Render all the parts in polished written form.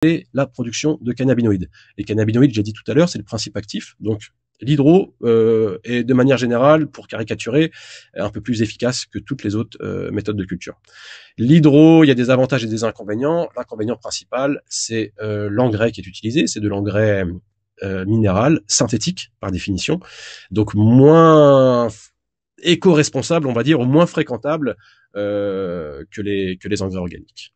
la production de cannabinoïdes. Les cannabinoïdes, j'ai dit tout à l'heure, c'est le principe actif. Donc, l'hydro est de manière générale, pour caricaturer, un peu plus efficace que toutes les autres méthodes de culture. L'hydro, il y a des avantages et des inconvénients. L'inconvénient principal, c'est l'engrais qui est utilisé. C'est de l'engrais minéral, synthétique par définition, donc moins éco-responsable, on va dire, ou moins fréquentable que les engrais organiques.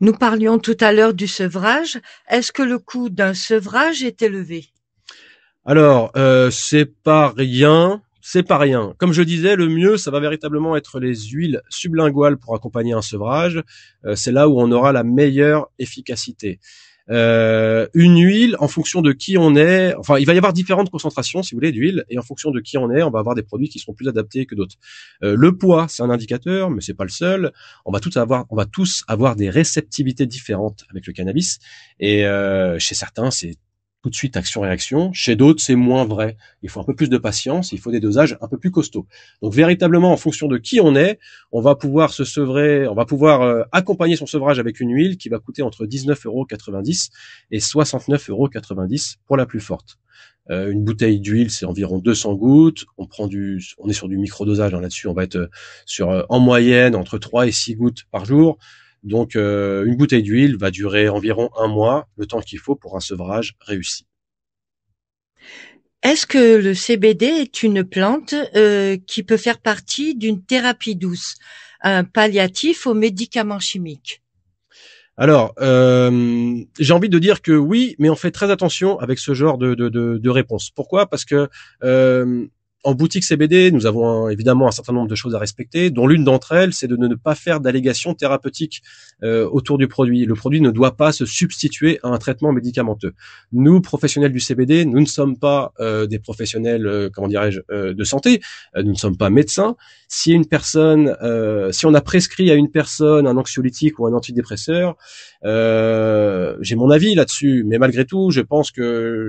Nous parlions tout à l'heure du sevrage. Est-ce que le coût d'un sevrage est élevé? Alors, c'est pas rien. C'est pas rien. Comme je disais, le mieux, ça va véritablement être les huiles sublinguales pour accompagner un sevrage. C'est là où on aura la meilleure efficacité. Une huile, en fonction de qui on est, enfin, il va y avoir différentes concentrations, si vous voulez, d'huile, et en fonction de qui on est, on va avoir des produits qui seront plus adaptés que d'autres. Le poids, c'est un indicateur, mais c'est pas le seul. On va tous avoir des réceptivités différentes avec le cannabis, et chez certains, c'est tout de suite action-réaction. Chez d'autres, c'est moins vrai. Il faut un peu plus de patience, il faut des dosages un peu plus costauds. Donc véritablement, en fonction de qui on est, on va pouvoir se sevrer, on va pouvoir accompagner son sevrage avec une huile qui va coûter entre 19,90 € et 69,90 € pour la plus forte. Une bouteille d'huile, c'est environ 200 gouttes. On est sur du microdosage là-dessus. On va être sur en moyenne entre 3 et 6 gouttes par jour. Donc, une bouteille d'huile va durer environ 1 mois, le temps qu'il faut pour un sevrage réussi. Est-ce que le CBD est une plante qui peut faire partie d'une thérapie douce, un palliatif aux médicaments chimiques? Alors, j'ai envie de dire que oui, mais on fait très attention avec ce genre de réponse. Pourquoi? Parce que en boutique CBD, nous avons évidemment un certain nombre de choses à respecter, dont l'une d'entre elles, c'est de ne pas faire d'allégations thérapeutiques autour du produit. Le produit ne doit pas se substituer à un traitement médicamenteux. Nous, professionnels du CBD, nous ne sommes pas des professionnels, comment dirais-je, de santé. Nous ne sommes pas médecins. Si une personne, si on a prescrit à une personne un anxiolytique ou un antidépresseur, j'ai mon avis là-dessus, mais malgré tout, je pense que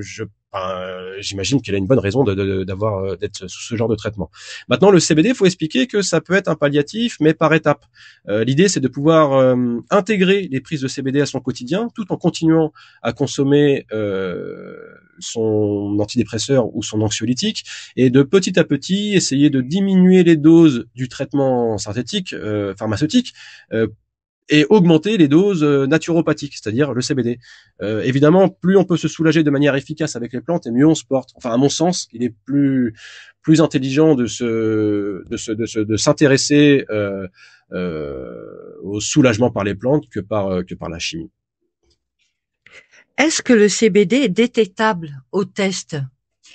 j'imagine qu'elle a une bonne raison d'être sous ce genre de traitement. Maintenant, le CBD, il faut expliquer que ça peut être un palliatif, mais par étapes. L'idée, c'est de pouvoir intégrer les prises de CBD à son quotidien, tout en continuant à consommer son antidépresseur ou son anxiolytique, et de petit à petit essayer de diminuer les doses du traitement synthétique, pharmaceutique, et augmenter les doses naturopathiques, c'est-à-dire le CBD. Évidemment, plus on peut se soulager de manière efficace avec les plantes, et mieux on se porte. Enfin, à mon sens, il est plus intelligent de s'intéresser au soulagement par les plantes que par la chimie. Est-ce que le CBD est détectable au test?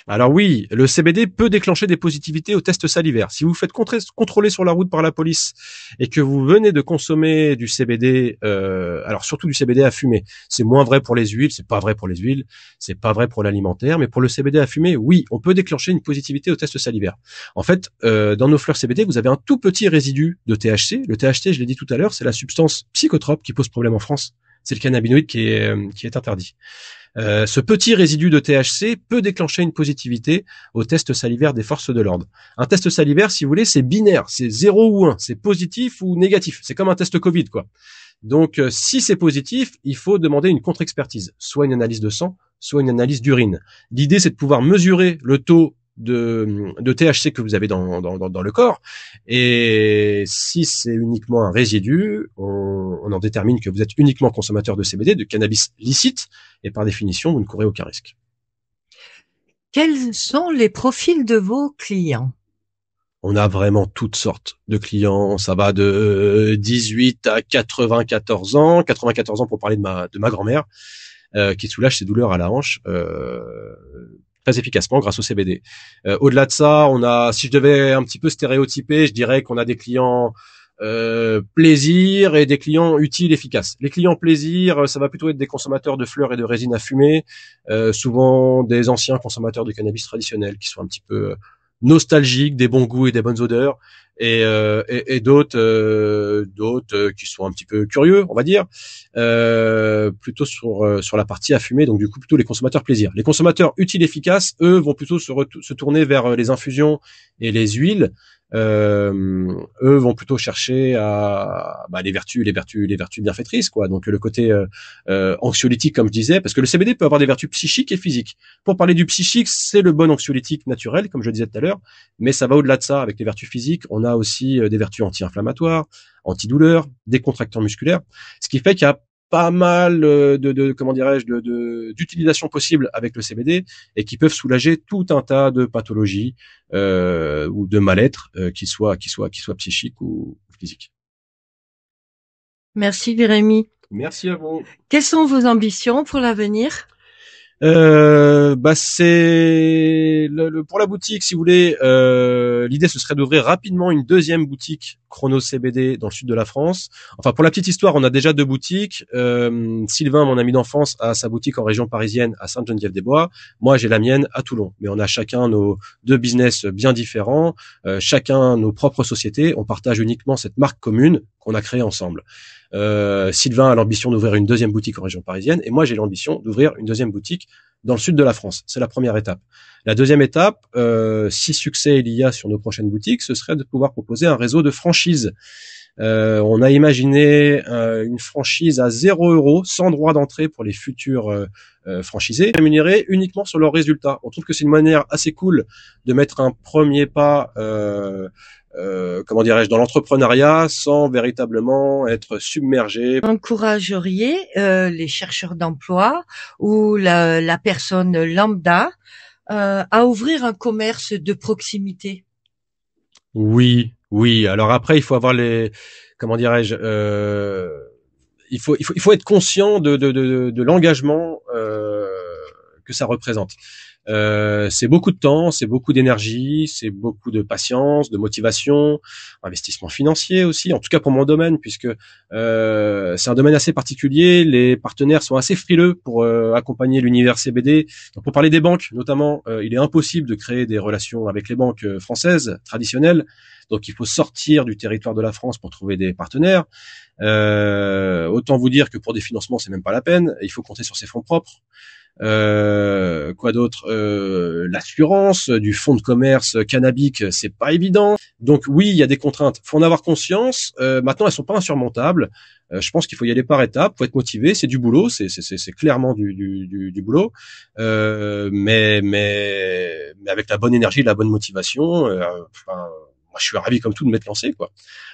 Alors oui, le CBD peut déclencher des positivités au test salivaire. Si vous faites contrôler sur la route par la police et que vous venez de consommer du CBD, alors surtout du CBD à fumer, c'est moins vrai pour les huiles, c'est pas vrai pour les huiles, c'est pas vrai pour l'alimentaire, mais pour le CBD à fumer, oui, on peut déclencher une positivité au test salivaire. En fait, dans nos fleurs CBD, vous avez un tout petit résidu de THC. Le THC, je l'ai dit tout à l'heure, c'est la substance psychotrope qui pose problème en France. C'est le cannabinoïde qui est interdit. Ce petit résidu de THC peut déclencher une positivité au test salivaire des forces de l'ordre. Un test salivaire, si vous voulez, c'est binaire, c'est 0 ou 1, c'est positif ou négatif. C'est comme un test Covid, quoi. Donc, si c'est positif, il faut demander une contre-expertise, soit une analyse de sang, soit une analyse d'urine. L'idée, c'est de pouvoir mesurer le taux de THC que vous avez dans le corps, et si c'est uniquement un résidu, on en détermine que vous êtes uniquement consommateur de CBD, de cannabis licite, et par définition vous ne courez aucun risque. Quels sont les profils de vos clients? On a vraiment toutes sortes de clients, ça va de 18 à 94 ans, 94 ans pour parler de ma grand-mère, qui soulage ses douleurs à la hanche, très efficacement grâce au CBD. Au-delà de ça, si je devais un petit peu stéréotyper, je dirais qu'on a des clients plaisir et des clients utiles, efficaces. Les clients plaisir, ça va plutôt être des consommateurs de fleurs et de résine à fumer, souvent des anciens consommateurs de cannabis traditionnel qui sont un petit peu nostalgiques des bons goûts et des bonnes odeurs, et d'autres qui sont un petit peu curieux, on va dire, plutôt sur la partie à fumer. Donc du coup plutôt les consommateurs plaisir. Les consommateurs utiles efficaces, eux, vont plutôt se tourner vers les infusions et les huiles. Eux vont plutôt chercher à les vertus bienfaitrices, quoi. Donc le côté anxiolytique, comme je disais, parce que le CBD peut avoir des vertus psychiques et physiques. Pour parler du psychique, c'est le bon anxiolytique naturel, comme je le disais tout à l'heure, mais ça va au-delà de ça. Avec les vertus physiques, on a aussi des vertus anti-inflammatoires, antidouleurs, décontractants musculaires, ce qui fait qu'il y a pas mal comment dirais-je d'utilisation possible avec le CBD et qui peuvent soulager tout un tas de pathologies ou de mal-être qui soient psychiques ou physiques. Merci Jérémy. Merci à vous. Quelles sont vos ambitions pour l'avenir? C'est pour la boutique, si vous voulez. L'idée ce serait d'ouvrir rapidement une deuxième boutique Chrono CBD dans le sud de la France. Enfin, pour la petite histoire, on a déjà 2 boutiques. Sylvain, mon ami d'enfance, a sa boutique en région parisienne à Sainte-Geneviève-des-Bois. Moi, j'ai la mienne à Toulon. Mais on a chacun nos 2 business bien différents, chacun nos propres sociétés. On partage uniquement cette marque commune qu'on a créée ensemble. Sylvain a l'ambition d'ouvrir une deuxième boutique en région parisienne et moi j'ai l'ambition d'ouvrir une deuxième boutique dans le sud de la France. C'est la première étape. La deuxième étape, si succès il y a sur nos prochaines boutiques, ce serait de pouvoir proposer un réseau de franchises. On a imaginé une franchise à 0 €, sans droit d'entrée pour les futurs franchisés, rémunérés uniquement sur leurs résultats. On trouve que c'est une manière assez cool de mettre un premier pas comment dirais-je, dans l'entrepreneuriat sans véritablement être submergé. Encourageriez les chercheurs d'emploi ou la personne lambda à ouvrir un commerce de proximité? Oui, oui. Alors après, il faut avoir comment dirais-je, il faut être conscient de l'engagement que ça représente. C'est beaucoup de temps, c'est beaucoup d'énergie, c'est beaucoup de patience, de motivation, investissement financier aussi. En tout cas pour mon domaine, puisque c'est un domaine assez particulier. Les partenaires sont assez frileux pour accompagner l'univers CBD. Donc pour parler des banques, notamment, il est impossible de créer des relations avec les banques françaises traditionnelles. Donc il faut sortir du territoire de la France pour trouver des partenaires. Autant vous dire que pour des financements, c'est même pas la peine. Il faut compter sur ses fonds propres. Quoi d'autre, l'assurance du fonds de commerce cannabique, c'est pas évident. Donc oui, il y a des contraintes, faut en avoir conscience. Maintenant, elles sont pas insurmontables. Je pense qu'il faut y aller par étapes, faut être motivé, c'est du boulot, c'est clairement du boulot, mais avec la bonne énergie, la bonne motivation. Moi, je suis ravi comme tout de m'être lancé, quoi.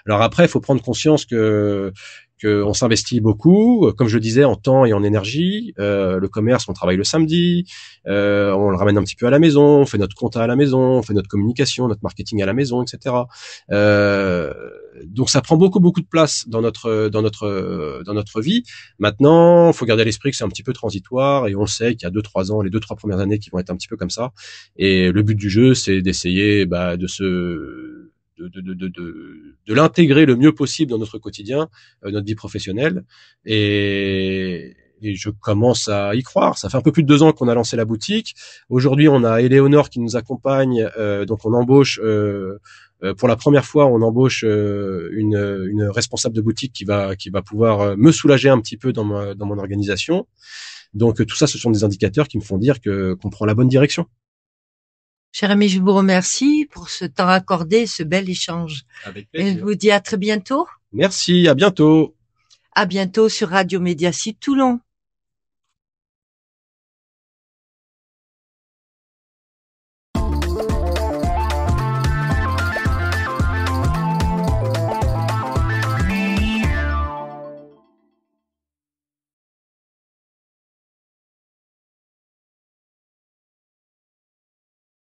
Alors après, il faut prendre conscience que on s'investit beaucoup, comme je le disais, en temps et en énergie. Le commerce, on travaille le samedi, on le ramène un petit peu à la maison, on fait notre compta à la maison, on fait notre communication, notre marketing à la maison, etc. Donc ça prend beaucoup de place dans notre vie. Maintenant, il faut garder à l'esprit que c'est un petit peu transitoire et on le sait qu'il y a 2-3 ans, les 2-3 premières années qui vont être un petit peu comme ça. Et le but du jeu, c'est d'essayer de l'intégrer le mieux possible dans notre quotidien, notre vie professionnelle, et je commence à y croire. Ça fait un peu plus de 2 ans qu'on a lancé la boutique. Aujourd'hui, on a Éléonore qui nous accompagne, donc on embauche pour la première fois, on embauche une responsable de boutique qui va pouvoir me soulager un petit peu dans mon organisation. Donc tout ça, ce sont des indicateurs qui me font dire qu'on prend la bonne direction. Cher ami, je vous remercie pour ce temps accordé, ce bel échange. Avec plaisir. Et je vous dis à très bientôt. Merci, à bientôt. À bientôt sur Radio Médiacite Toulon.